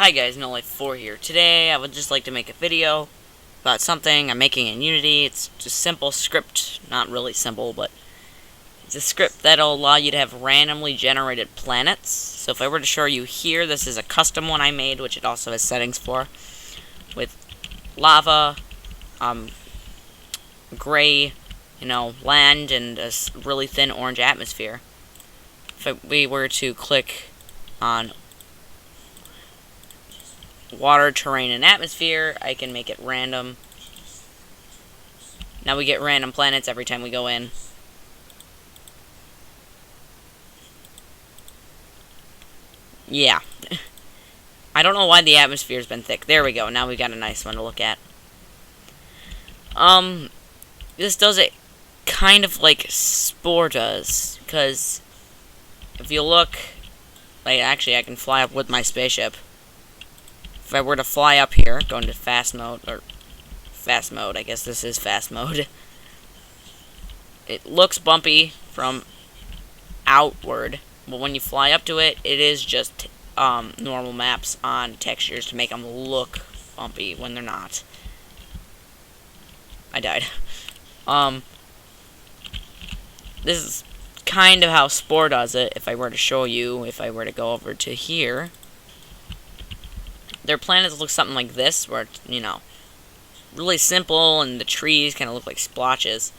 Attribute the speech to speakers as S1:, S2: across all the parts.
S1: Hi guys, NoLife4 here. Today I would just like to make a video about something I'm making in Unity. It's just simple script, not really simple, but it's a script that'll allow you to have randomly generated planets. So if I were to show you here, this is a custom one I made, which it also has settings for, with lava, gray, land, and a really thin orange atmosphere. If we were to click on water, terrain, and atmosphere, I can make it random. Now we get random planets every time we go in. Yeah. I don't know why the atmosphere's been thick. There we go. Now we got a nice one to look at. This does it kind of like Spore does, because if you look, actually I can fly up with my spaceship. If I were to fly up here, go into fast mode, I guess this is fast mode. It looks bumpy from outward, but when you fly up to it, it is just normal maps on textures to make them look bumpy when they're not. I died. This is kind of how Spore does it. If I were to show you, if I were to go over to here, their planets look something like this, where it's, really simple, and the trees kind of look like splotches.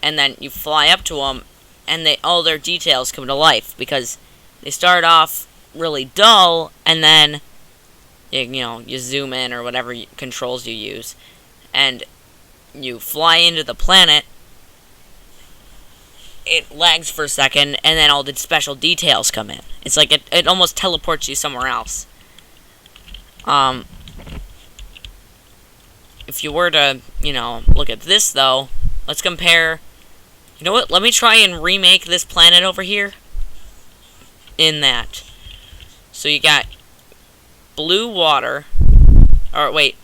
S1: And then you fly up to them, and all their details come to life, because they start off really dull, and then, you zoom in, or whatever controls you use, and you fly into the planet. It lags for a second, and then all the special details come in. It's like it almost teleports you somewhere else. If you were to, look at this, though, let's compare. You know what? Let me try and remake this planet over here in that. So you got blue water. Or, wait.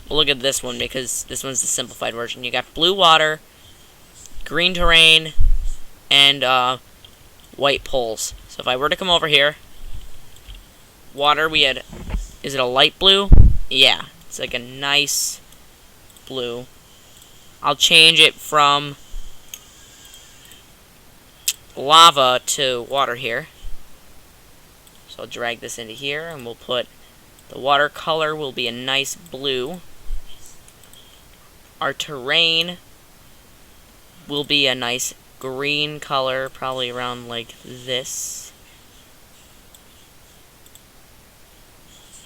S1: We'll look at this one, because this one's the simplified version. You got blue water, green terrain, and white poles. So if I were to come over here, water, we had, is it a light blue? Yeah, it's like a nice blue. I'll change it from lava to water here. So I'll drag this into here, and we'll put the water color will be a nice blue. Our terrain will be a nice green color, probably around like this.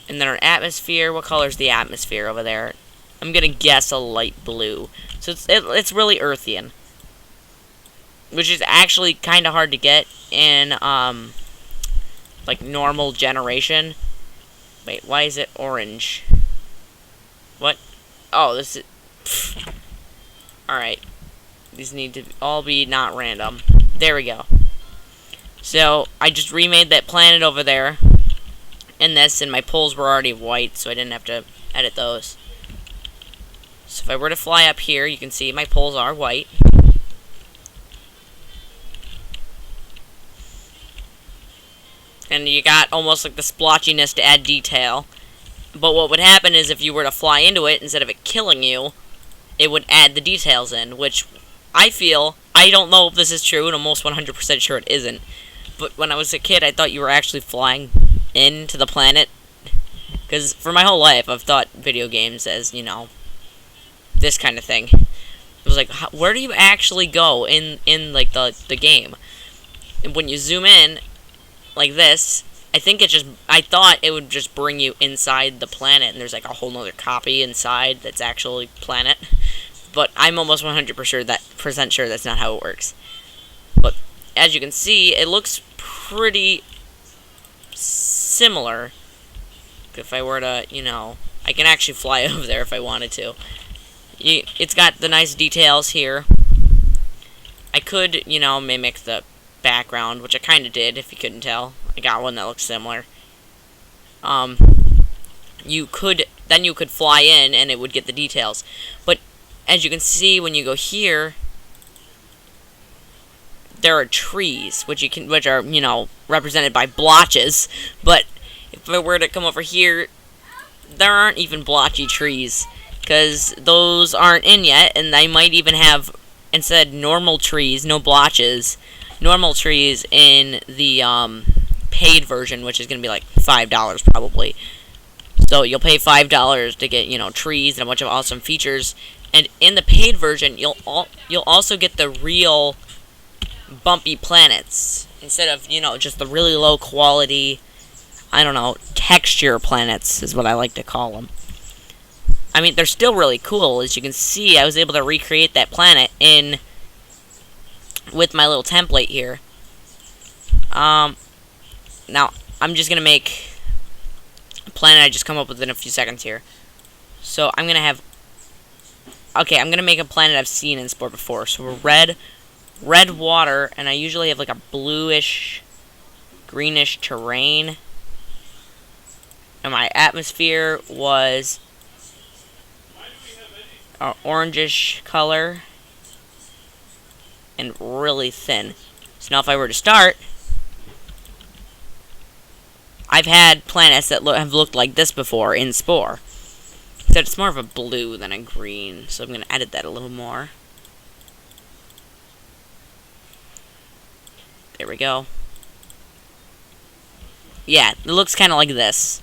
S1: And then our atmosphere, what color is the atmosphere over there? I'm gonna guess a light blue. So it's really earthian, which is actually kind of hard to get in like normal generation. Wait, why is it orange? What? Oh, this is. Alright. These need to all be not random. There we go. So I just remade that planet over there in this, and my poles were already white, so I didn't have to edit those. So if I were to fly up here, you can see my poles are white. And you got almost like the splotchiness to add detail. But what would happen is if you were to fly into it, instead of it killing you, it would add the details in, which I feel, I don't know if this is true, and I'm almost 100% sure it isn't. But when I was a kid, I thought you were actually flying into the planet, because for my whole life I've thought video games as, this kind of thing. It was like, where do you actually go in like the game? And when you zoom in like this, I thought it would just bring you inside the planet, and there's like a whole nother copy inside that's actually planet. But I'm almost 100% sure that's not how it works. But as you can see, it looks pretty similar. If I were to, I can actually fly over there if I wanted to. It's got the nice details here. I could, mimic the background, which I kind of did, if you couldn't tell. I got one that looks similar. You could fly in, and it would get the details. But as you can see, when you go here, there are trees, which are, represented by blotches. But if I were to come over here, there aren't even blotchy trees, because those aren't in yet, and they might even have, instead, normal trees, no blotches, normal trees in the paid version, which is going to be like $5 probably. So you'll pay $5 to get, trees and a bunch of awesome features. And in the paid version, you'll also get the real bumpy planets instead of, just the really low quality, I don't know, texture planets is what I like to call them. I mean, they're still really cool. As you can see, I was able to recreate that planet with my little template here. Now, I'm just going to make a planet I just come up with in a few seconds here. So, I'm going to have... Okay, I'm going to make a planet I've seen in Spore before. So, red water, and I usually have like a bluish, greenish terrain. And my atmosphere was an orangish color and really thin. So now if I were to start, I've had planets that have looked like this before in Spore. Except it's more of a blue than a green, so I'm going to edit that a little more. There we go. Yeah, it looks kind of like this.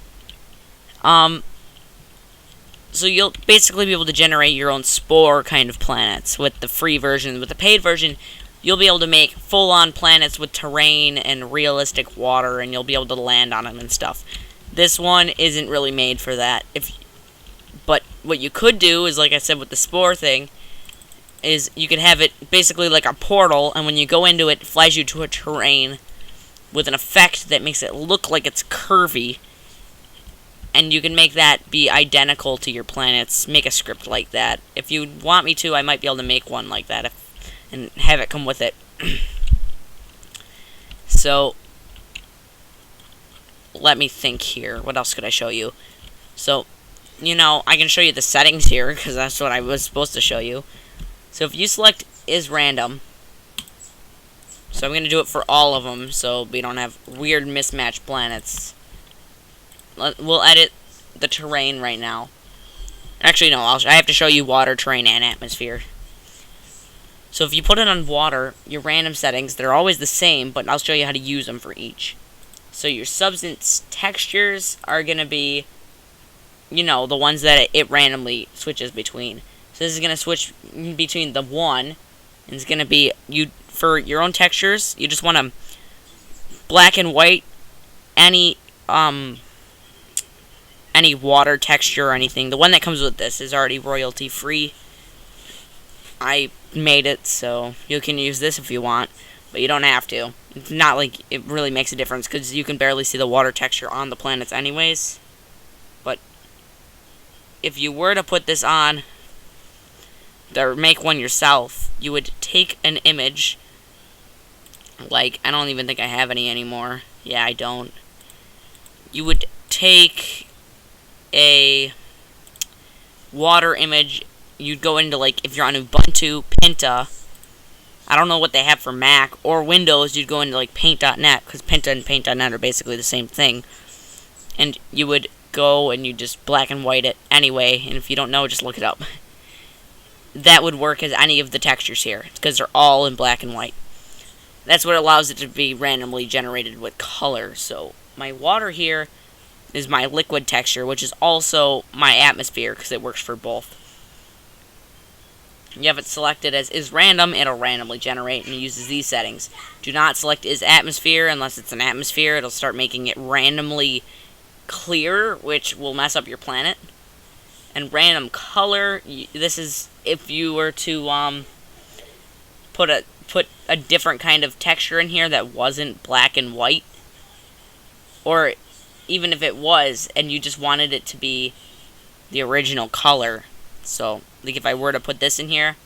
S1: So you'll basically be able to generate your own Spore kind of planets with the free version. With the paid version, you'll be able to make full-on planets with terrain and realistic water, and you'll be able to land on them and stuff. This one isn't really made for that. But what you could do is, like I said with the Spore thing, is you could have it basically like a portal, and when you go into it, it flies you to a terrain with an effect that makes it look like it's curvy. And you can make that be identical to your planets. Make a script like that. If you want me to, I might be able to make one like that and have it come with it. So, let me think here. What else could I show you? So, I can show you the settings here, because that's what I was supposed to show you. So, if you select is random, so I'm going to do it for all of them, so we don't have weird mismatched planets. We'll edit the terrain right now. Actually, no, I have to show you water, terrain, and atmosphere. So if you put it on water, your random settings, they're always the same, but I'll show you how to use them for each. So your substance textures are going to be, the ones that it randomly switches between. So this is going to switch between the one, and it's going to be, for your own textures, you just want to black and white, any water texture or anything. The one that comes with this is already royalty free. I made it, so you can use this if you want, but you don't have to. It's not like it really makes a difference, because you can barely see the water texture on the planets anyways. But if you were to put this on, or make one yourself, you would take an image, like, I don't even think I have any anymore. Yeah, I don't. You would take a water image. You'd go into, like, if you're on Ubuntu, Pinta, I don't know what they have for Mac, or Windows, you'd go into, like, paint.net, because Pinta and paint.net are basically the same thing. And you would go and you just black and white it anyway, and if you don't know, just look it up. That would work as any of the textures here, because they're all in black and white. That's what allows it to be randomly generated with color. So, my water here is my liquid texture, which is also my atmosphere, because it works for both. You have it selected as is random, it'll randomly generate, and it uses these settings. Do not select is atmosphere unless it's an atmosphere. It'll start making it randomly clear, which will mess up your planet. And random color, this is if you were to put a different kind of texture in here that wasn't black and white. Or even if it was, and you just wanted it to be the original color. So, like if I were to put this in here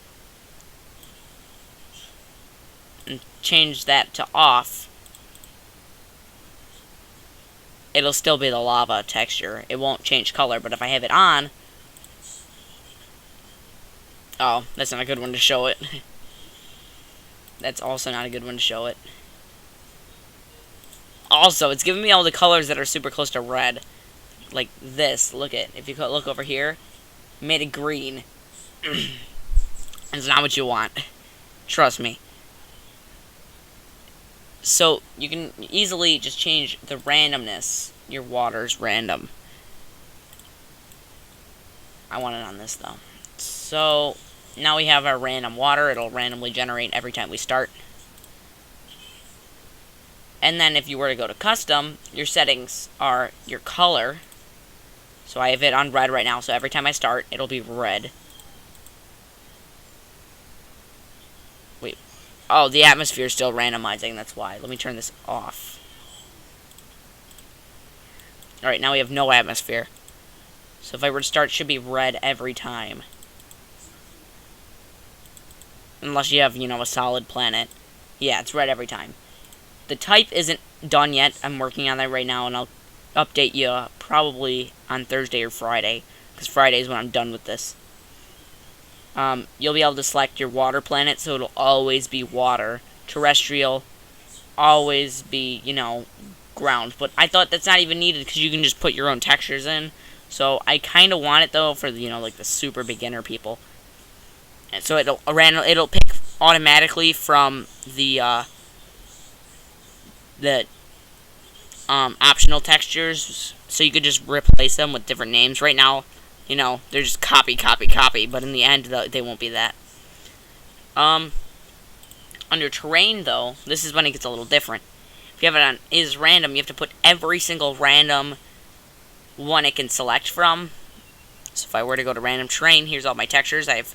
S1: and change that to off, it'll still be the lava texture. It won't change color, but if I have it on... Oh, that's not a good one to show it. That's also not a good one to show it. Also, it's giving me all the colors that are super close to red. Like this. Look at, if you look over here, made it green. It's not what you want. Trust me. So, you can easily just change the randomness. Your water's random. I want it on this, though. So, now we have our random water. It'll randomly generate every time we start. And then if you were to go to custom, your settings are your color. So I have it on red right now, so every time I start, it'll be red. Wait. Oh, the atmosphere is still randomizing, that's why. Let me turn this off. Alright, now we have no atmosphere. So if I were to start, it should be red every time. Unless you have, you know, a solid planet. Yeah, it's red every time. The type isn't done yet. I'm working on that right now, and I'll update you probably on Thursday or Friday. Because Friday is when I'm done with this. You'll be able to select your water planet, so it'll always be water. Terrestrial, always be, you know, ground. But I thought that's not even needed, because you can just put your own textures in. So I kind of want it, though, for, you know, like the super beginner people. And so it'll pick automatically from the optional textures, so you could just replace them with different names. Right now, you know, they're just copy, but in the end, they won't be that. Under terrain, though, this is when it gets a little different. If you have it on is random, you have to put every single random one it can select from. So if I were to go to random terrain, here's all my textures. I have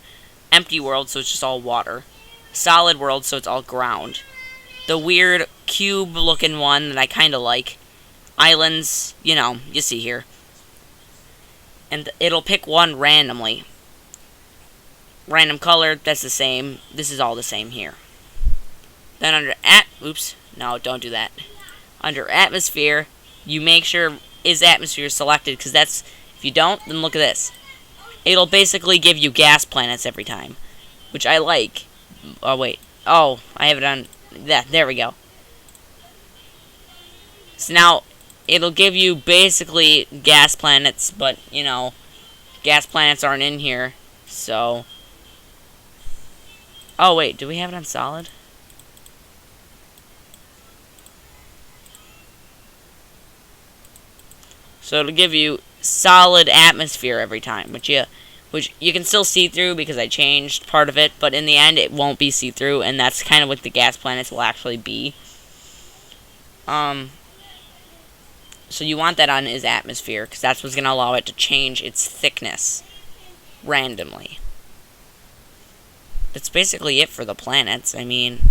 S1: empty world, so it's just all water. Solid world, so it's all ground. The weird cube-looking one that I kind of like. Islands, you know, you see here. And it'll pick one randomly. Random color, that's the same. This is all the same here. Then under oops, no, don't do that. Under atmosphere, you make sure is atmosphere selected, because that's, if you don't, then look at this. It'll basically give you gas planets every time, which I like. Oh, wait. Oh, I have it on that. There we go. So now, it'll give you basically gas planets, but, you know, gas planets aren't in here, so. Oh, wait, do we have it on solid? So it'll give you solid atmosphere every time, which you can still see through because I changed part of it, but in the end it won't be see-through, and that's kind of what the gas planets will actually be. So you want that on is atmosphere, because that's what's going to allow it to change its thickness randomly. That's basically it for the planets. I mean,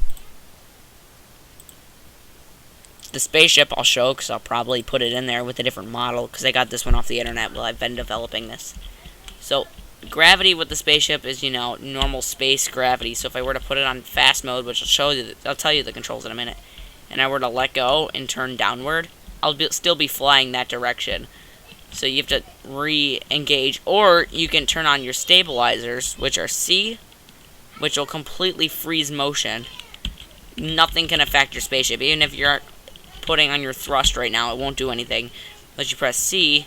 S1: the spaceship I'll show, because I'll probably put it in there with a different model, because I got this one off the internet while I've been developing this. So, gravity with the spaceship is, you know, normal space gravity. So if I were to put it on fast mode, which I'll tell you the controls in a minute, and I were to let go and turn downward, I'll still be flying that direction. So you have to re-engage, or you can turn on your stabilizers, which are C, which will completely freeze motion. Nothing can affect your spaceship, even if you're putting on your thrust right now, it won't do anything. Let you press C,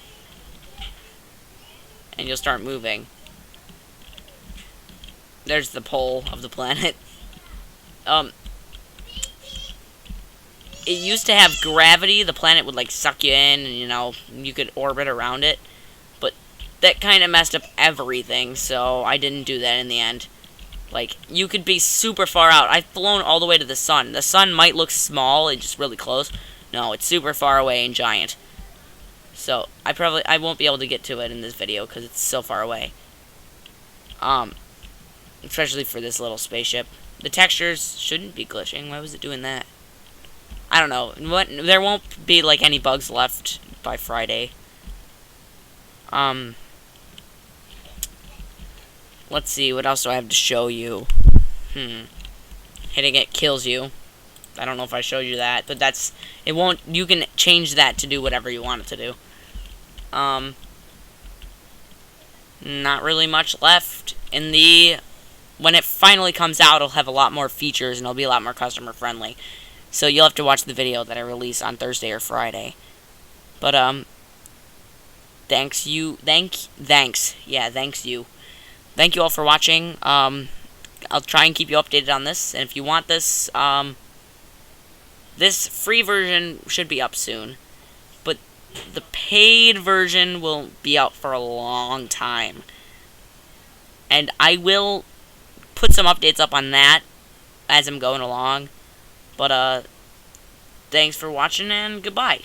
S1: and you'll start moving. There's the pole of the planet. It used to have gravity. The planet would, like, suck you in, and, you know, you could orbit around it. But that kind of messed up everything, so I didn't do that in the end. Like, you could be super far out. I've flown all the way to the sun. The sun might look small and just really close. No, it's super far away and giant. So, I won't be able to get to it in this video because it's so far away. Especially for this little spaceship. The textures shouldn't be glitching. Why was it doing that? I don't know. There won't be, like, any bugs left by Friday. Let's see, what else do I have to show you? Hitting it kills you. I don't know if I showed you that, but it won't, you can change that to do whatever you want it to do. Not really much left. In the when it finally comes out, it'll have a lot more features and it'll be a lot more customer friendly. So you'll have to watch the video that I release on Thursday or Friday. But thanks you. Thank you all for watching. I'll try and keep you updated on this, and if you want this, this free version should be up soon, but the paid version will be out for a long time, and I will put some updates up on that as I'm going along. But thanks for watching, and goodbye.